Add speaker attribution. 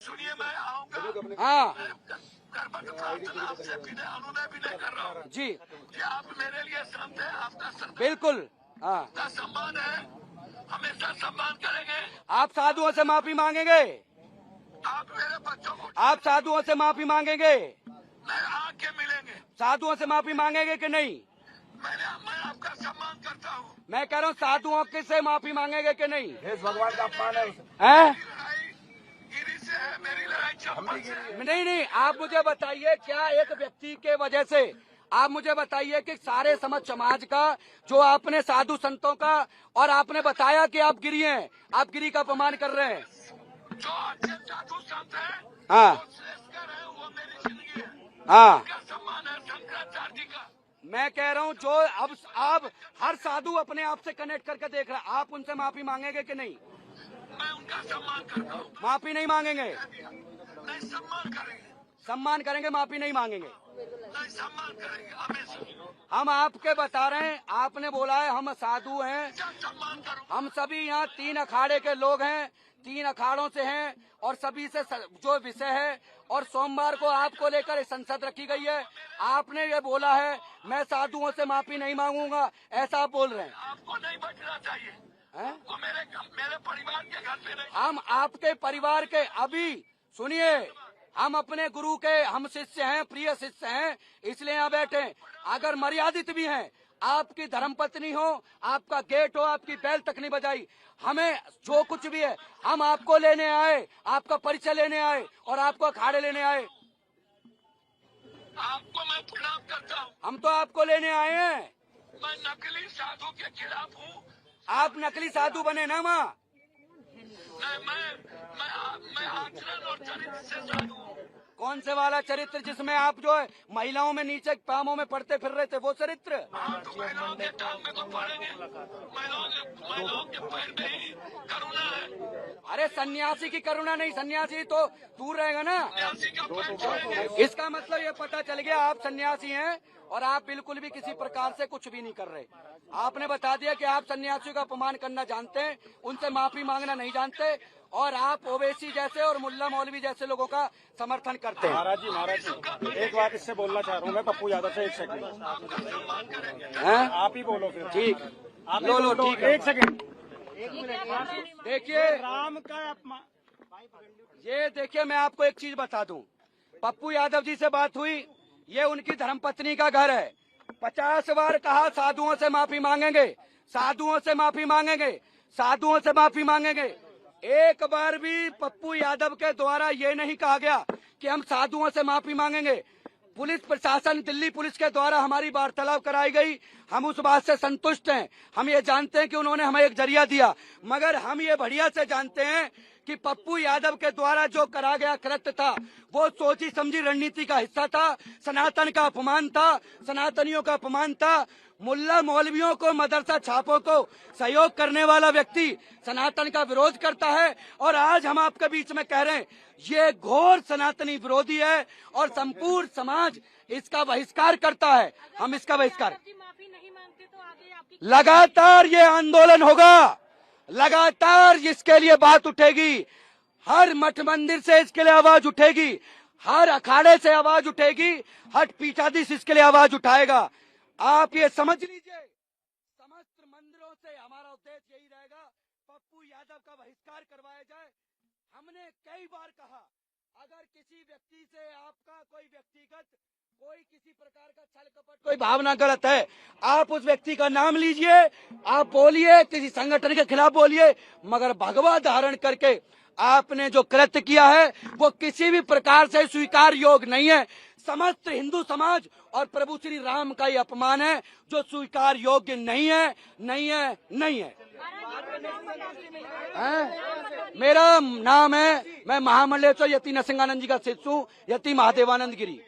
Speaker 1: सुनिए, मैं आऊंगा।
Speaker 2: हाँ
Speaker 1: प्रार्थना आपसे विनय कर रहा हूँ
Speaker 2: जी,
Speaker 1: कि आप मेरे लिए संत है, आपका संत
Speaker 2: बिल्कुल। हाँ,
Speaker 1: का सम्मान है, हमेशा सम्मान करेंगे।
Speaker 2: आप साधुओं से माफी मांगेंगे?
Speaker 1: आप मेरे बच्चों को,
Speaker 2: आप साधुओं से माफी मांगेंगे?
Speaker 1: मैं आके मिलेंगे।
Speaker 2: साधुओं से माफी मांगेंगे कि नहीं?
Speaker 1: मैं आपका सम्मान करता हूँ।
Speaker 2: मैं कह रहा हूँ साधुओं के से माफी मांगेंगे कि नहीं?
Speaker 3: भगवान का अपमान है उसे।
Speaker 2: हैं?
Speaker 1: लड़ाई गिरी से है, मेरी लड़ाई चंपल से है।
Speaker 2: नहीं, आप मुझे बताइए, क्या एक व्यक्ति के वजह से आप मुझे बताइए कि सारे समाज का जो आपने साधु संतों का, और आपने बताया कि आप गिरी हैं, आप गिरी का अपमान कर रहे हैं।
Speaker 1: जो अच्छे साधु संत है,
Speaker 2: हाँ
Speaker 1: जो श्रेष्ठकर है, वो मेरी जिंदगी है।
Speaker 2: हाँ,
Speaker 1: उनका सम्मान है शंकराचार्य जी का।
Speaker 2: मैं कह रहा हूँ जो अब आप हर साधु अपने आप से कनेक्ट करके देख रहा है, आप उनसे माफी मांगेंगे कि नहीं?
Speaker 1: मैं उनका सम्मान करता हूँ।
Speaker 2: माफी नहीं मांगेंगे?
Speaker 1: नहीं, सम्मान करेंगे।
Speaker 2: सम्मान करेंगे, माफी नहीं मांगेंगे?
Speaker 1: नहीं, सम्मान करेंगे हमेशा।
Speaker 2: हम आपके बता रहे हैं, आपने बोला है हम साधु हैं,
Speaker 1: सम्मान करूंगा।
Speaker 2: हम सभी यहाँ 3 अखाड़े के लोग हैं, 3 अखाड़ों से हैं, और सभी से जो विषय है, और सोमवार को आपको लेकर संसद रखी गई है। आपने ये बोला है मैं साधुओं से माफी नहीं मांगूंगा, ऐसा आप बोल रहे हैं।
Speaker 1: आपको नहीं बैठना चाहिए
Speaker 2: हैं?
Speaker 1: वो मेरे परिवार के घर पे नहीं।
Speaker 2: हम आपके परिवार के, अभी सुनिए, हम अपने गुरु के हम शिष्य हैं, प्रिय शिष्य हैं, इसलिए यहाँ बैठे। अगर मर्यादित भी हैं, आपकी धर्मपत्नी हो, आपका गेट हो, आपकी बैल तक नहीं बजाई, हमें जो कुछ भी है, हम आपको लेने आए, आपका परिचय लेने आए, और आपको अखाड़े लेने आए।
Speaker 1: आपको मैं प्रणाम करता हूँ।
Speaker 2: हम तो आपको लेने आए हैं।
Speaker 1: मैं नकली साधु के खिलाफ हूँ।
Speaker 2: आप नकली साधु बने ना माँ?
Speaker 1: मैं आचरण और चरित्र से साधु हूँ।
Speaker 2: कौन से वाला चरित्र जिसमें आप जो है महिलाओं में नीचे पामों में पड़ते फिर रहे थे, वो चरित्र?
Speaker 1: हाँ, तो महिलाओं के टांग में तो पड़ेंगे। महिलाओं के पैर में ही करुणा है।
Speaker 2: अरे सन्यासी की करुणा नहीं, सन्यासी तो दूर रहेगा ना।
Speaker 1: सन्यासी का पैर छोड़ेंगे।
Speaker 2: इसका मतलब ये पता चल गया आप सन्यासी हैं, और आप बिल्कुल भी किसी प्रकार से कुछ भी नहीं कर रहे। आपने बता दिया कि आप सन्यासियों का अपमान करना जानते हैं, उनसे माफी मांगना नहीं जानते, और आप ओवैसी जैसे और मुल्ला मौलवी जैसे लोगों का समर्थन करते हैं।
Speaker 3: महाराज जी, एक बात इससे बोलना चाह रहा हूँ मैं, पप्पू यादव से। 1 सेकंड आप ही बोलो फिर।
Speaker 2: ठीक,
Speaker 3: आप
Speaker 2: लो ठीक है।
Speaker 3: 1 सेकंड।
Speaker 2: देखिए
Speaker 3: राम का अपमान,
Speaker 2: ये देखिए, मैं आपको एक चीज बता दूं, पप्पू यादव जी से बात हुई, ये उनकी धर्मपत्नी का घर है। 50 बार कहा साधुओं से माफी मांगेंगे, साधुओं से माफी मांगेंगे, साधुओं से माफी मांगेंगे। एक बार भी पप्पू यादव के द्वारा ये नहीं कहा गया कि हम साधुओं से माफी मांगेंगे। पुलिस प्रशासन, दिल्ली पुलिस के द्वारा हमारी वार्तालाप कराई गई, हम उस बात से संतुष्ट हैं। हम ये जानते हैं कि उन्होंने हमें एक जरिया दिया, मगर हम ये बढ़िया से जानते हैं कि पप्पू यादव के द्वारा जो करा गया कृत्य था, वो सोची समझी रणनीति का हिस्सा था, सनातन का अपमान था, सनातनियों का अपमान था। मुल्ला मौलवियों को, मदरसा छापों को सहयोग करने वाला व्यक्ति सनातन का विरोध करता है, और आज हम आपके बीच में कह रहे हैं ये घोर सनातनी विरोधी है, और संपूर्ण समाज इसका बहिष्कार करता है। हम इसका बहिष्कार, लगातार ये आंदोलन होगा, लगातार इसके लिए बात उठेगी, हर मठ मंदिर से इसके लिए आवाज उठेगी, हर अखाड़े से आवाज उठेगी, हर पीठाधीश इसके लिए आवाज उठाएगा। आप ये समझ लीजिए, समस्त मंदिरों से हमारा उद्देश्य यही रहेगा, पप्पू यादव का बहिष्कार करवाया जाए। हमने कई बार कहा, अगर किसी व्यक्ति से आपका कोई व्यक्तिगत, कोई किसी प्रकार का छल कपट, कोई भावना गलत है, आप उस व्यक्ति का नाम लीजिए, आप बोलिए, किसी संगठन के खिलाफ बोलिए, मगर भगवा धारण करके आपने जो कृत्य किया है वो किसी भी प्रकार से स्वीकार योग्य नहीं है। समस्त हिंदू समाज और प्रभु श्री राम का ये अपमान है, जो स्वीकार योग्य नहीं है, नहीं है, नहीं है। मेरा नाम है, मैं महामंडलेश्वर यति नरसिंहानंद जी का शिष्य हूँ, यति महादेवानंद गिरी।